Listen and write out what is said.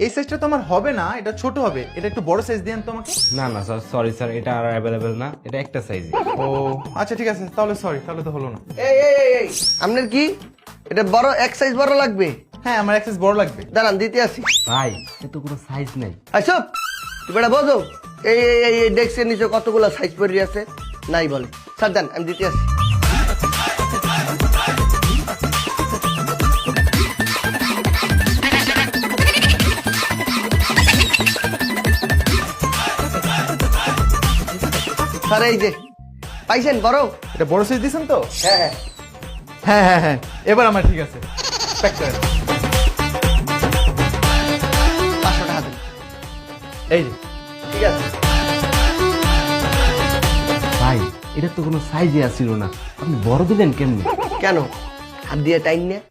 এই সাইজটা তো আমার হবে না, এটা ছোট হবে, এটা একটু বড় সাইজ দেন তো আমাকে। না না স্যার, সরি স্যার, এটা আর অ্যাভেলেবেল না, এটা একটা সাইজে। ও আচ্ছা ঠিক আছে, তাহলে সরি, তাহলে তো হলো না। এই আপনার কি এটা বড় এক সাইজ বড় লাগবে? হ্যাঁ আমার এক সাইজ বড় লাগবে। দাঁড়ান দিতে আসি। ভাই এ তো কোনো সাইজ নাই। আচ্ছা তুমি এটা বোঝো, এই ডেস্কের নিচে কতগুলো সাইজ পড়ে আছে নাই বলে। স্যার দেন আমি দিতে আসি। স্যার এই যে পাইছেন বড়? এটা বড় সাইজ দিয়েছেন তো? হ্যাঁ হ্যাঁ হ্যাঁ হ্যাঁ, এবার আমার ঠিক আছে। প্যাক করেন। 500 টাকা দেন। এই যে ঠিক আছে। ভাই এটা তো কোনো সাইজে আসছিল না, আপনি বড় দিলেন কেমনি? কেন হাত দিয়ে টাইম নিয়ে?